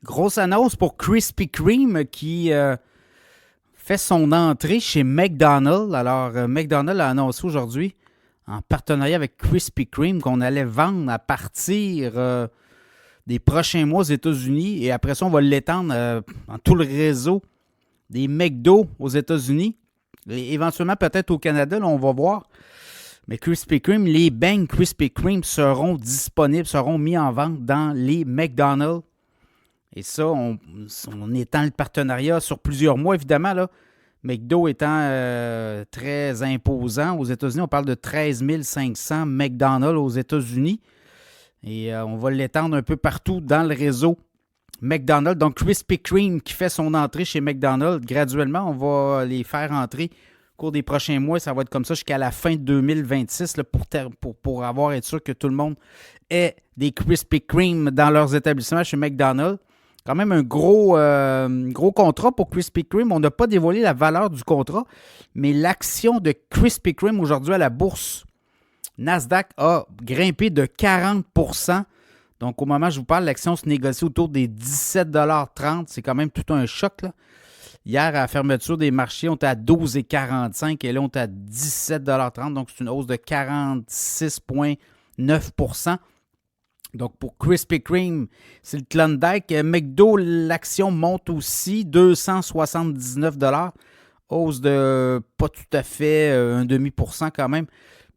Grosse annonce pour Krispy Kreme qui fait son entrée chez McDonald's. Alors, McDonald's a annoncé aujourd'hui, en partenariat avec Krispy Kreme, qu'on allait vendre à partir des prochains mois aux États-Unis. Et après ça, on va l'étendre dans tout le réseau des McDo aux États-Unis. Et éventuellement, peut-être au Canada, là, on va voir. Mais Krispy Kreme, les beignes Krispy Kreme seront disponibles, seront mis en vente dans les McDonald's. Et ça, on étend le partenariat sur plusieurs mois, évidemment. Là, McDo étant très imposant aux États-Unis. On parle de 13 500 McDonald's aux États-Unis. Et on va l'étendre un peu partout dans le réseau McDonald's. Donc, Krispy Kreme qui fait son entrée chez McDonald's. Graduellement, on va les faire entrer au cours des prochains mois. Ça va être comme ça jusqu'à la fin de 2026 là, pour être sûr que tout le monde ait des Krispy Kreme dans leurs établissements chez McDonald's. Quand même un gros contrat pour Krispy Kreme. On n'a pas dévoilé la valeur du contrat, mais l'action de Krispy Kreme aujourd'hui à la bourse Nasdaq a grimpé de 40 %. Donc, au moment où je vous parle, l'action se négocie autour des 17,30 $. C'est quand même tout un choc, là. Hier, à la fermeture des marchés, on était à 12,45 et là, on est à 17,30 $. Donc, c'est une hausse de 46,9 %. Donc, pour Krispy Kreme, c'est le Klondike. McDo, l'action monte aussi, 279 $. Hausse de pas tout à fait 0,5 % quand même.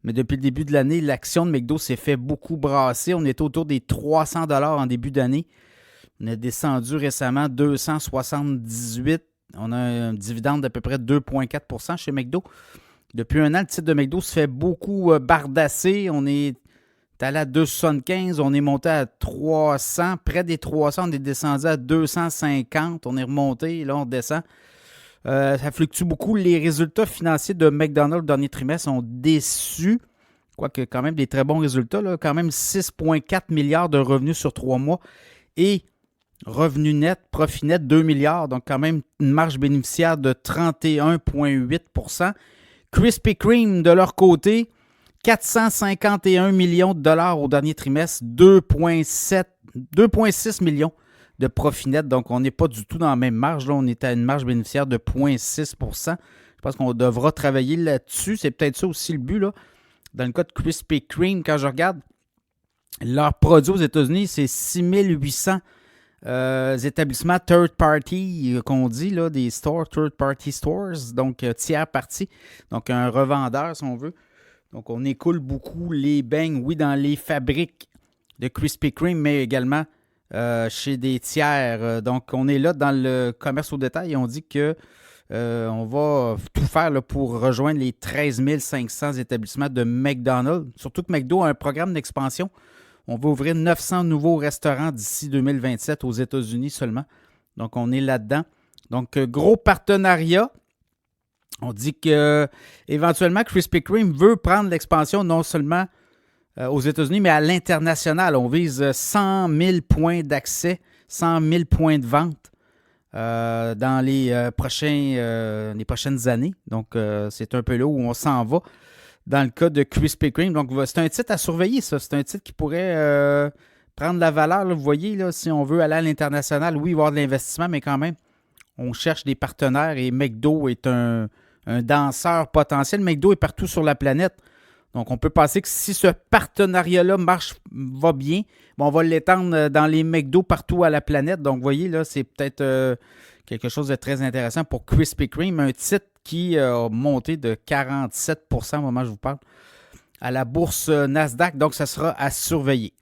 Mais depuis le début de l'année, l'action de McDo s'est fait beaucoup brasser. On était autour des 300 $ en début d'année. On a descendu récemment 278. On a un dividende d'à peu près 2,4 % chez McDo. Depuis un an, le titre de McDo se fait beaucoup bardasser. On est allé à 2,75. On est monté à 300. Près des 300, on est descendu à 250. On est remonté. Et là, on descend. Ça fluctue beaucoup. Les résultats financiers de McDonald's le dernier trimestre sont déçus. Quoique quand même des très bons résultats. Là. Quand même 6,4 milliards de revenus sur 3 mois. Et revenu net, profit net 2 milliards. Donc quand même une marge bénéficiaire de 31,8 % Krispy Kreme, de leur côté, 451 millions de dollars au dernier trimestre, 2,6 millions de profit net. Donc, on n'est pas du tout dans la même marge. Là, on est à une marge bénéficiaire de 0,6 %. Je pense qu'on devra travailler là-dessus. C'est peut-être ça aussi le but. Là. Dans le cas de Krispy Kreme, quand je regarde leurs produits aux États-Unis, c'est 6800 établissements third party qu'on dit, là, des stores, third party stores, donc tiers partie. Donc, un revendeur, si on veut. Donc, on écoule beaucoup les beignes, oui, dans les fabriques de Krispy Kreme, mais également chez des tiers. Donc, on est là dans le commerce au détail et on dit que on va tout faire là, pour rejoindre les 13 500 établissements de McDonald's. Surtout que McDo a un programme d'expansion. On va ouvrir 900 nouveaux restaurants d'ici 2027 aux États-Unis seulement. Donc, on est là-dedans. Donc, gros partenariat. On dit qu'éventuellement, Krispy Kreme veut prendre l'expansion non seulement aux États-Unis, mais à l'international. On vise 100 000 points d'accès, 100 000 points de vente dans les prochaines années. Donc, c'est un peu là où on s'en va dans le cas de Krispy Kreme. Donc, c'est un titre à surveiller, ça. C'est un titre qui pourrait prendre la valeur. Là, vous voyez, là, si on veut aller à l'international, oui, il va y avoir de l'investissement, mais quand même, on cherche des partenaires et McDo est un danseur potentiel. McDo est partout sur la planète. Donc, on peut penser que si ce partenariat-là va bien, on va l'étendre dans les McDo partout à la planète. Donc, vous voyez, là, c'est peut-être quelque chose de très intéressant pour Krispy Kreme. Un titre qui a monté de 47 % au moment où je vous parle à la bourse Nasdaq. Donc, ça sera à surveiller.